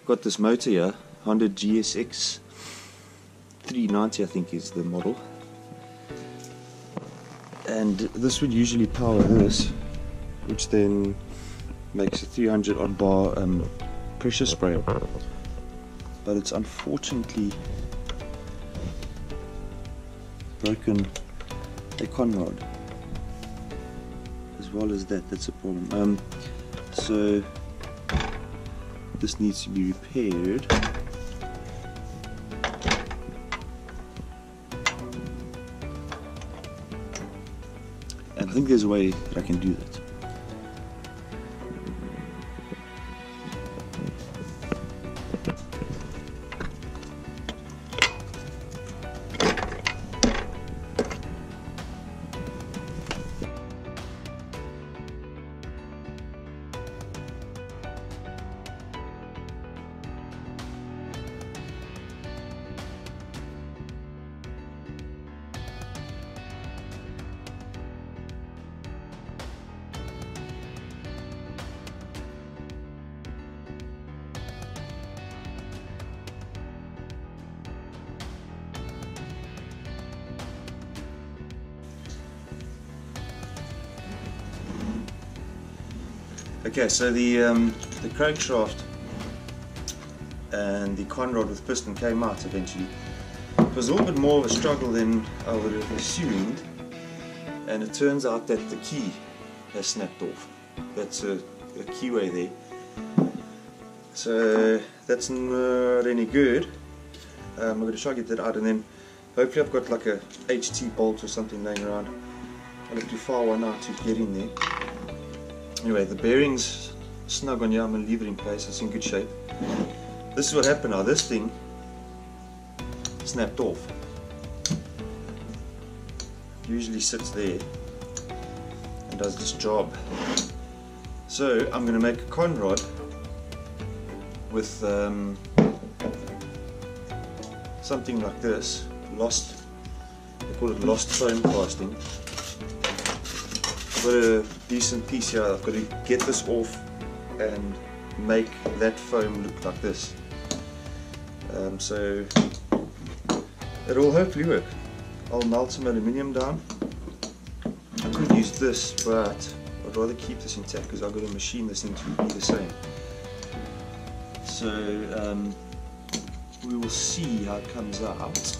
got this motor here, Honda GSX 390 I think is the model, and this would usually power this, which then makes a 300 odd bar pressure sprayer, but it's unfortunately broken a conrod. As well as that, that's a problem. So this needs to be repaired. And I think there's a way that I can do that. Okay, so the crankshaft and the conrod with piston came out eventually. It was a little bit more of a struggle than I would have assumed, and it turns out that the key has snapped off. That's a keyway there. So that's not any good. I'm going to try to get that out, and then hopefully I've got like a HT bolt or something laying around. I'll have to file one out to get in there. Anyway, the bearing's snug on here. I'm going to leave it in place. It's in good shape. This is what happened now. This thing snapped off. Usually sits there and does this job. So I'm going to make a conrod with something like this. They call it lost foam casting. I've got a decent piece here. I've got to get this off and make that foam look like this. So it'll hopefully work. I'll melt some aluminium down. I could use this, but I'd rather keep this intact because I've got to machine this into be the same. So we will see how it comes out. Let's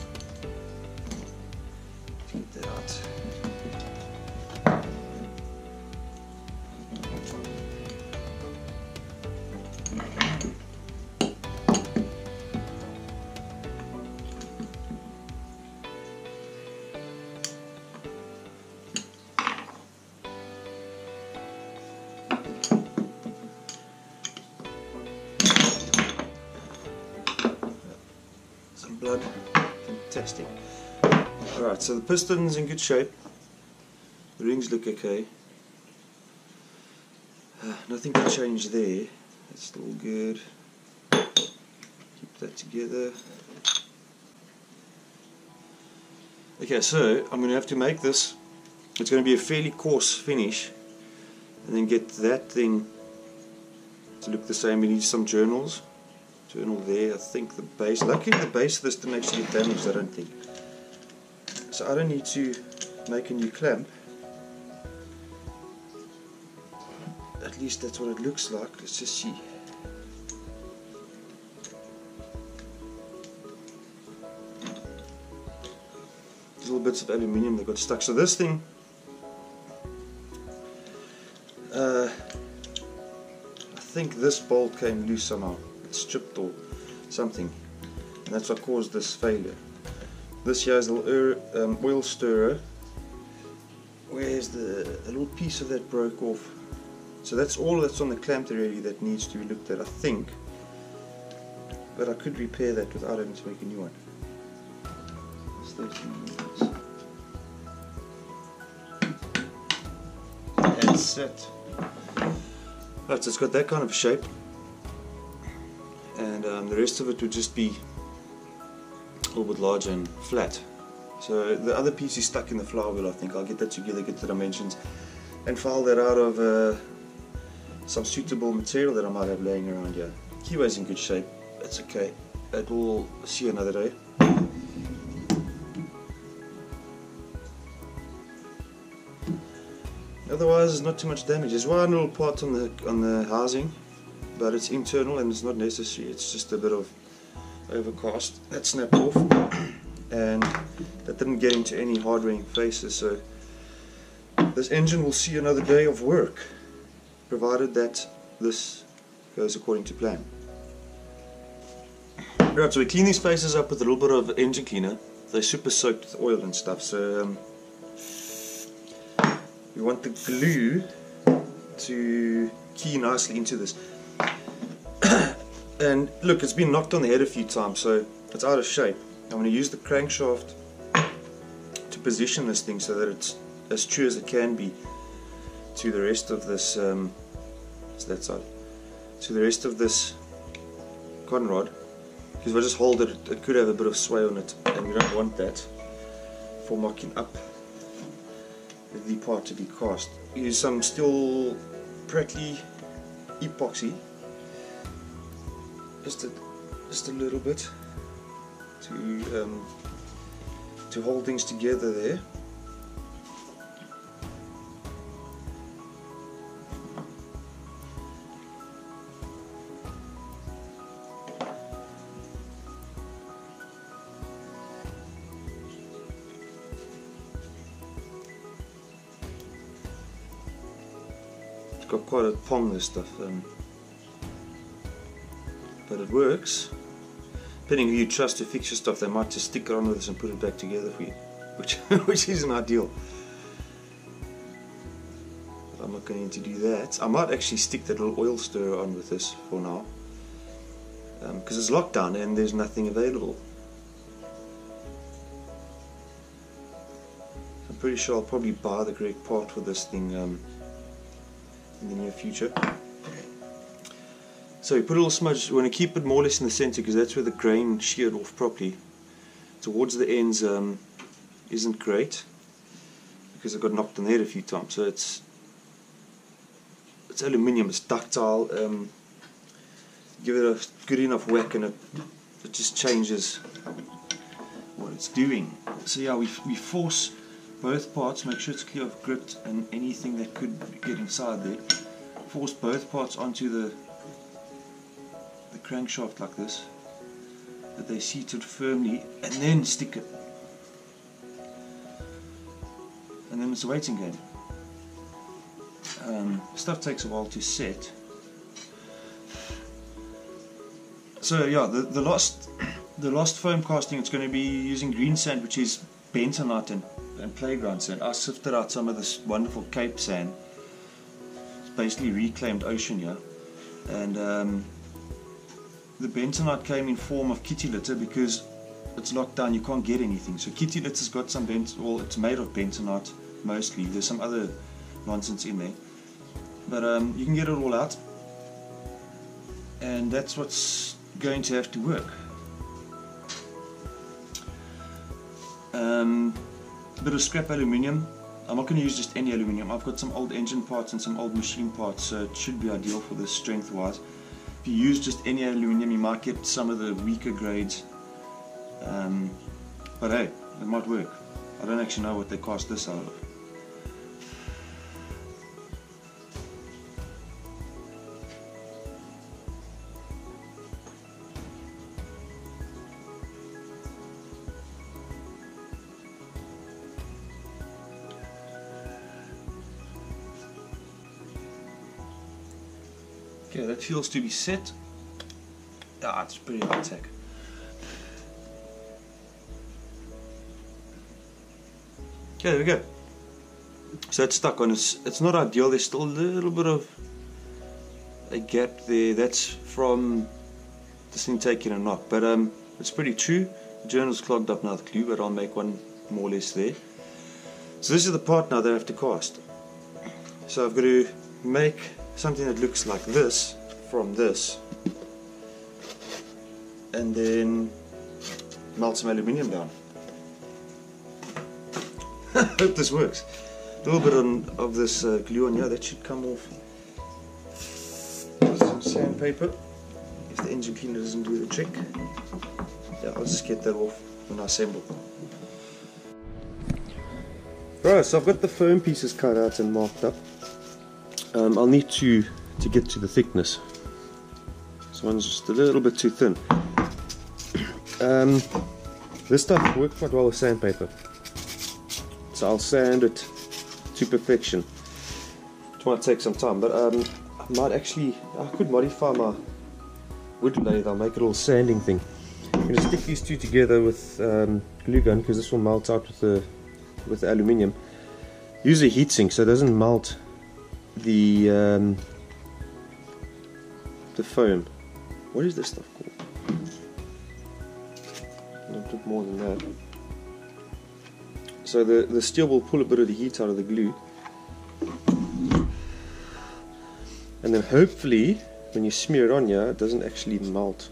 get that out. Blood, fantastic. Alright, so the piston's in good shape, the rings look okay, nothing to change there, it's still good, keep that together. Okay, so I'm going to have to make this, it's going to be a fairly coarse finish, and then get that thing to look the same. We need some journal there. I think the base, luckily the base of this didn't actually get damaged, I don't think. So I don't need to make a new clamp. At least that's what it looks like. Let's just see. Little bits of aluminium that got stuck. So this thing, I think this bolt came loose somehow. Stripped or something, and that's what caused this failure. This here is a little oil stirrer. Where's the little piece of that broke off? So that's all that's on the clamp really that needs to be looked at, I think, but I could repair that without having to make a new one. That's it. Right, so it's got that kind of shape. And the rest of it would just be a little bit larger and flat. So the other piece is stuck in the flywheel. I think I'll get that together, get the dimensions, and file that out of some suitable material that I might have laying around here. Keyway's in good shape. that's okay. It will see another day. Otherwise, there's not too much damage. There's one little part on the housing, but it's internal and it's not necessary. It's just a bit of overcast that snapped off, and that didn't get into any hard-wearing faces. So this engine will see another day of work, provided that this goes according to plan. Right, so we clean these faces up with a little bit of engine cleaner. They're super soaked with oil and stuff, so we want the glue to key nicely into this. And look, it's been knocked on the head a few times, so it's out of shape. I'm going to use the crankshaft to position this thing so that it's as true as it can be to the rest of this, it's that side, to the rest of this cotton rod. Because if I just hold it, it could have a bit of sway on it, and we don't want that for mocking up the part to be cast. Use some Steel Pratley epoxy, just a little bit to hold things together there. Got quite a pong, this stuff, but it works. Depending who you trust to fix your stuff, they might just stick it on with us and put it back together for you, which isn't ideal. But I'm not going to do that. I might actually stick that little oil stirrer on with this for now, because it's locked down and there's nothing available. I'm pretty sure I'll probably buy the correct part for this thing in the near future. So we put a little smudge. We want to keep it more or less in the center because that's where the grain sheared off properly. Towards the ends isn't great because it got knocked on the head a few times. So it's aluminium, it's ductile. Give it a good enough whack and it just changes what it's doing. So yeah, we force both parts, make sure it's clear of grit and anything that could get inside there. Force both parts onto the crankshaft like this, that they're seated firmly, and then stick it. And then it's a waiting game. Stuff takes a while to set. So yeah, the last foam casting, it's going to be using green sand, which is bentonite and playground sand. I sifted out some of this wonderful Cape sand. It's basically reclaimed ocean here, and the bentonite came in form of kitty litter because it's locked down, you can't get anything. So kitty litter's got some well, it's made of bentonite mostly. There's some other nonsense in there, but you can get it all out, and that's what's going to have to work. A bit of scrap aluminium. I'm not going to use just any aluminium. I've got some old engine parts and some old machine parts, so it should be ideal for this strength wise. If you use just any aluminium, you might get some of the weaker grades, but hey, it might work. I don't actually know what they cast this out of. Okay, that feels to be set. Ah, it's pretty high tech. Okay, there we go. So it's stuck on. It's not ideal. There's still a little bit of a gap there. That's from this thing taking a knock, but it's pretty true. The journal's clogged up now with glue, but I'll make one more or less there. So this is the part now that I have to cast. So I've got to make something that looks like this from this, and then melt some aluminium down. Hope this works. A little bit of this glue on here, that should come off with some sandpaper, if the engine cleaner doesn't do the trick. Yeah, I'll just get that off when I assemble. Right, so I've got the foam pieces cut out and marked up. I'll need to get to the thickness. This one's just a little bit too thin. This stuff works quite well with sandpaper, so I'll sand it to perfection. It might take some time, but I could modify my wood lathe. I'll make it all sanding thing. I'm going to stick these two together with glue gun, because this will melt out with the aluminium. Use a heatsink so it doesn't melt the foam. What is this stuff called? A little bit more than that. So the steel will pull a bit of the heat out of the glue, and then hopefully when you smear it on here, it doesn't actually melt.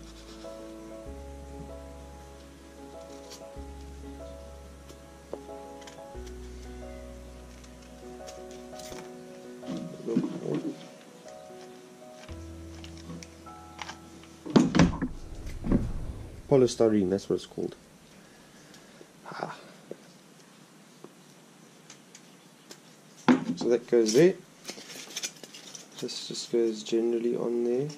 Polystyrene, that's what it's called. So that goes there. This just goes generally on there.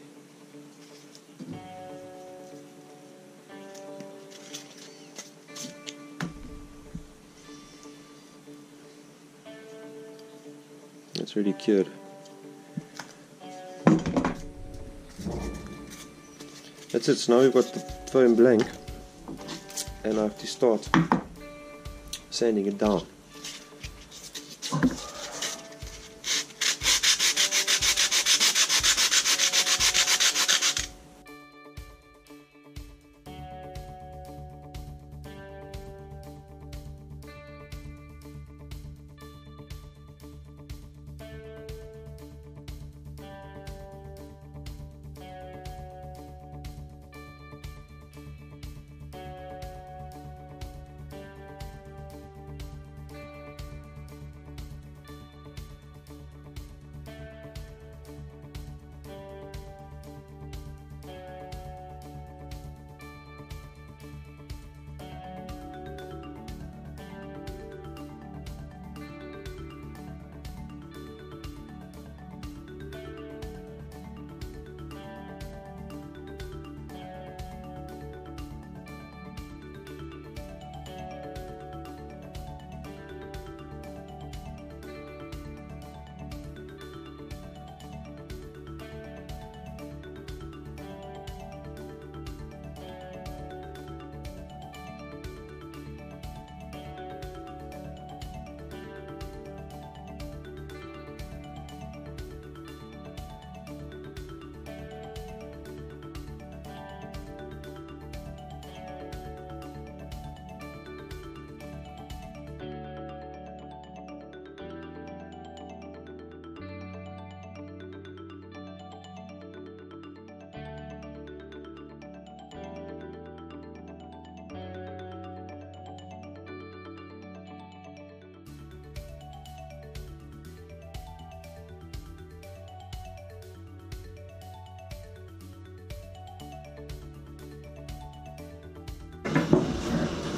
That's really cured. That's it. So now we've got the foam blank, and I have to start sanding it down.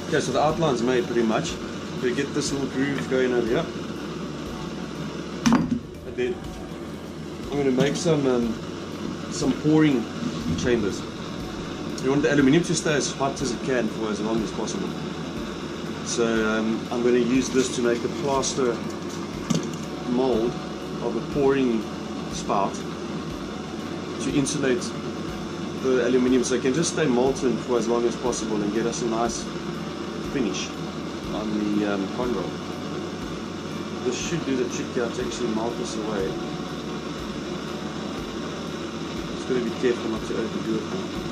Okay, so the outline's made pretty much. We get this little groove going over here, and then I'm going to make some pouring chambers. You want the aluminium to stay as hot as it can for as long as possible. So I'm going to use this to make a plaster mold of a pouring spout to insulate the aluminium, so it can just stay molten for as long as possible and get us a nice finish on the conroll. This should do the trick here to actually melt this away. Just got to be careful not to overdo it now.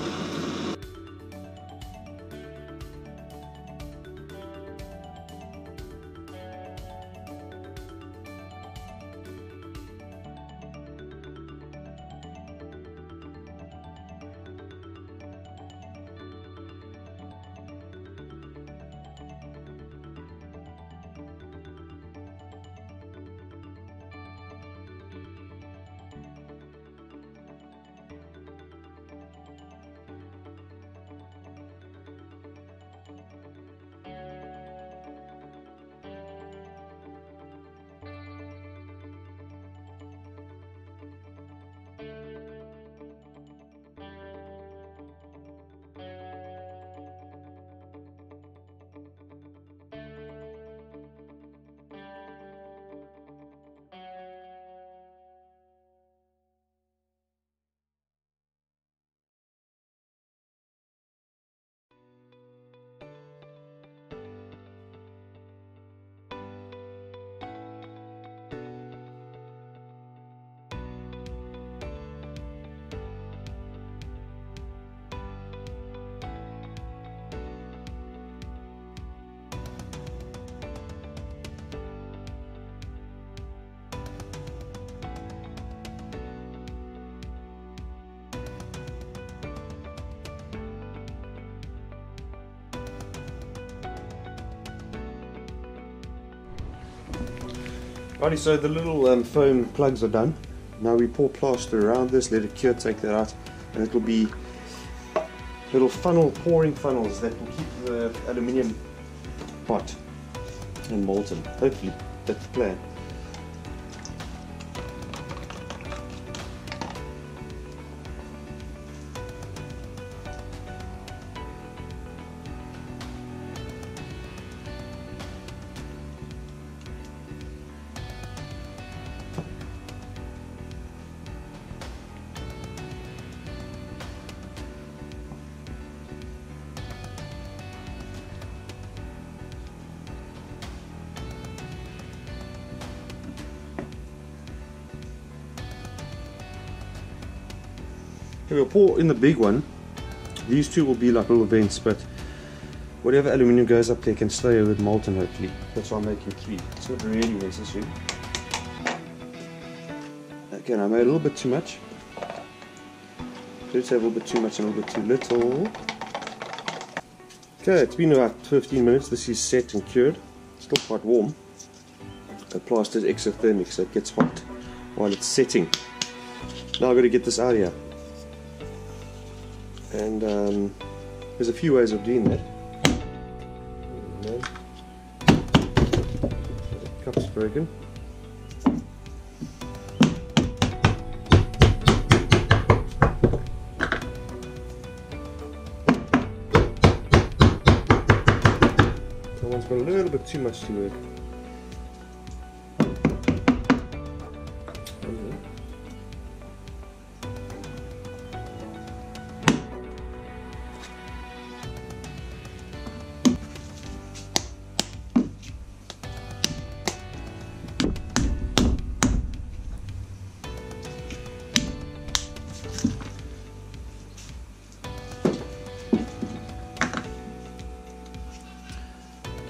Alrighty, so the little foam plugs are done. Now we pour plaster around this, let it cure, take that out, and it will be little pouring funnels that will keep the aluminium hot and molten. Hopefully, that's the plan. We'll pour in the big one. These two will be like little vents, but whatever aluminium goes up there can stay with molten hopefully. That's why I'm making 3. It's not really necessary. Okay, now I made a little bit too much. Let's have a little bit too much and a little bit too little. Okay, it's been about 15 minutes. This is set and cured. Still quite warm. The plaster is exothermic, so it gets hot while it's setting. Now I've got to get this out of here. And there's a few ways of doing that. The cup's broken. That one's got a little bit too much to work.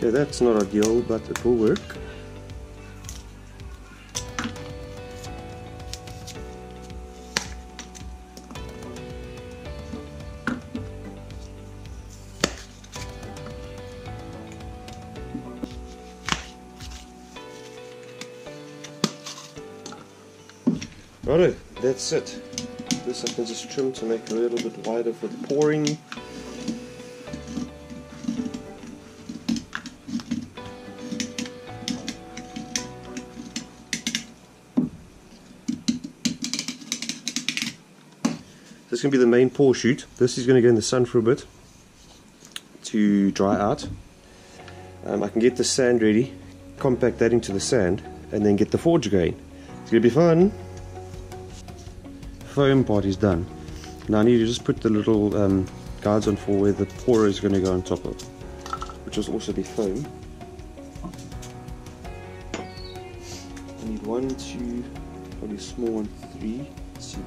Okay, that's not ideal, but it will work. Righto, that's it. This I can just trim to make it a little bit wider for the pouring. This is going to be the main pour chute. This is going to go in the sun for a bit to dry out. I can get the sand ready, compact that into the sand, and then get the forge going. It's going to be fun. Foam part is done. Now I need to just put the little guides on for where the pourer is going to go on top of, which will also be foam. I need 1, 2, probably a small one, 3. Let's see.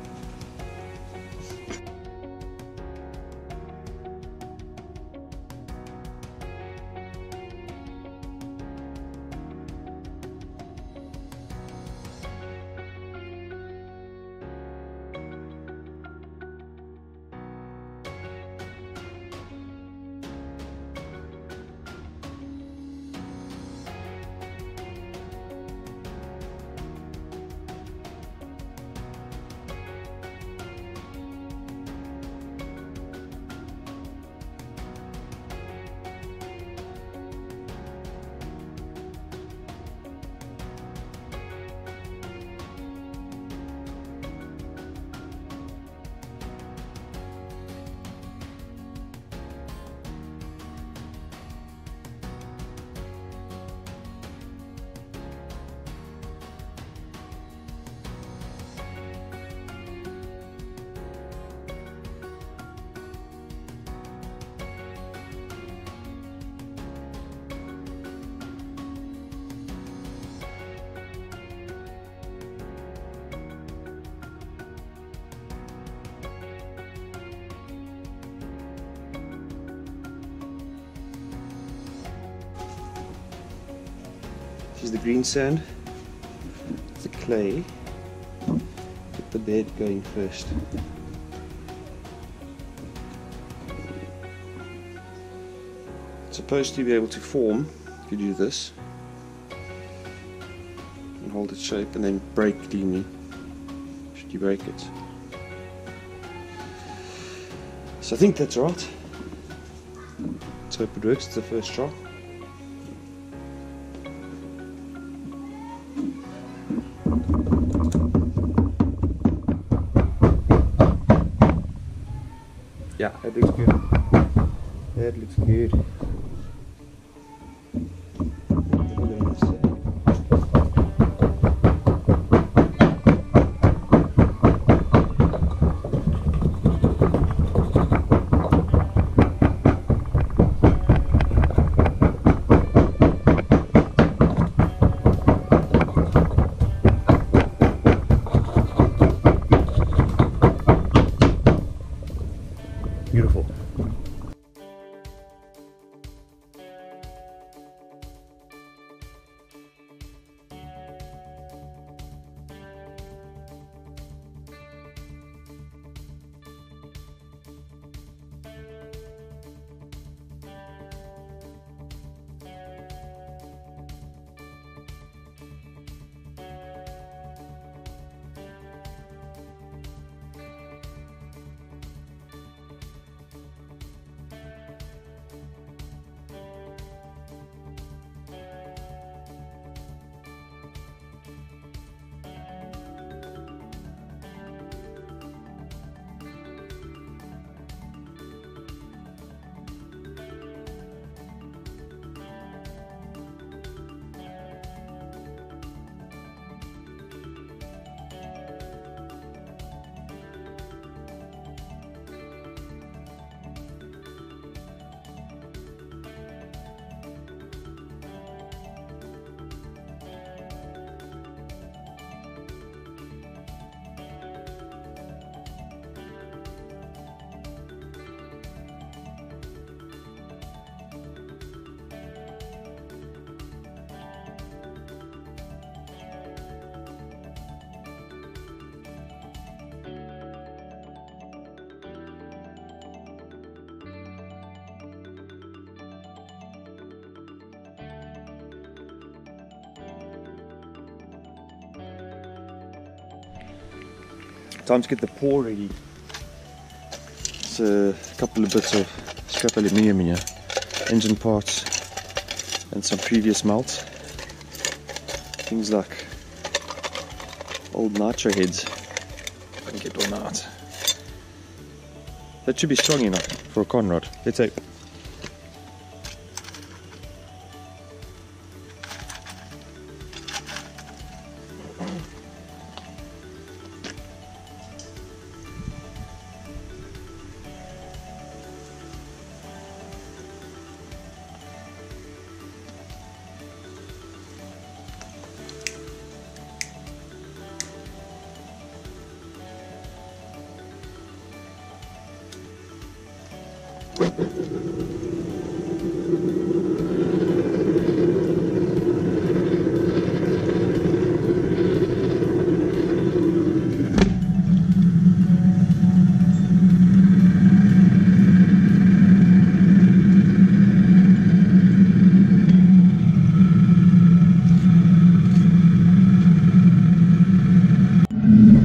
This is the green sand, the clay. Get the bed going first. It's supposed to be able to form if you do this. And hold hold its shape, and then brake cleanly should you break it. So I think that's right. Let's hope it works. It's the first try. Yeah, that looks good. That looks good. Beautiful. Time to get the pour ready. It's a couple of bits of scrap aluminium in here, engine parts and some previous melt. Things like old nitro heads. If I can get one out. That should be strong enough for a conrod. Let's see.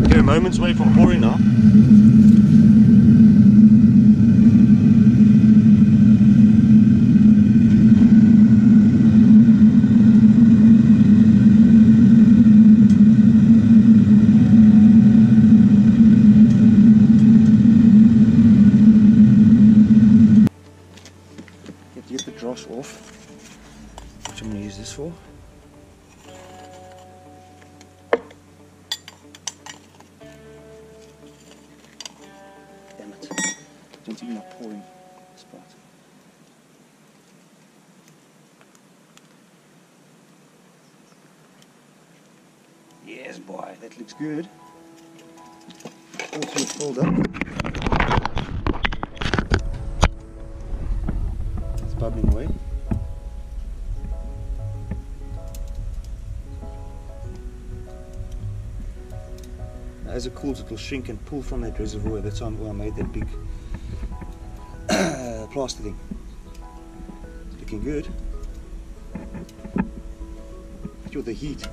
We're moments away from pouring now. To get the dross off, which I'm going to use this for. Damn it, don't even not pouring this part. Yes boy, that looks good. All filled up. Bubbling away. As it cools, it will shrink and pull from that reservoir. That's why I made that big plaster thing. It's looking good. With the heat,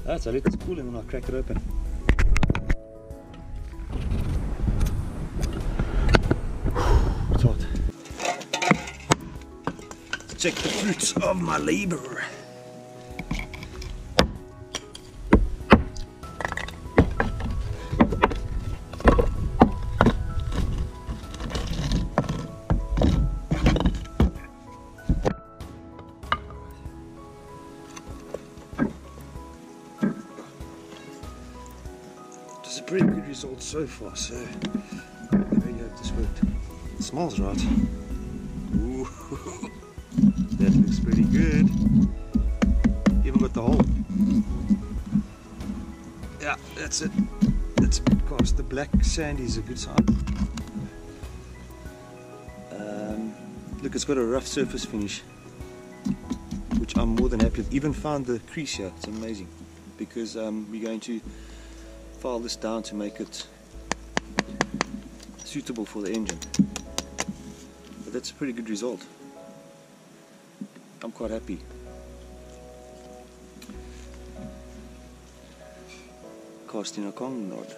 Alright, so let this cool and then I'll crack it open. It's hot. Check the fruits of my labor. It's a pretty good result so far, so I really hope this worked. It smells right. Ooh, that looks pretty good. Even got the hole. Yeah, that's it. That's past the black sand is a good sign. Look, it's got a rough surface finish, which I'm more than happy with. Even found the crease here. It's amazing because we're going to file this down to make it suitable for the engine. But that's a pretty good result. I'm quite happy. Casting a Kong rod.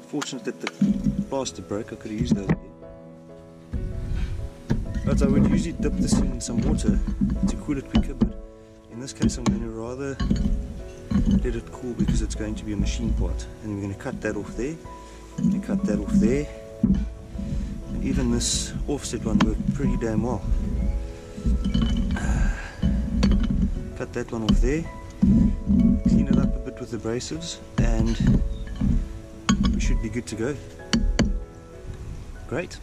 Fortunate that the plaster broke, I could have used those again. But I would usually dip this in some water to cool it quicker, but in this case I'm going to rather let it cool because it's going to be a machine part. And we're going to cut that off there, and cut that off there. And even this offset one worked pretty damn well. Cut that one off there, clean it up a bit with the abrasives, and we should be good to go. Great.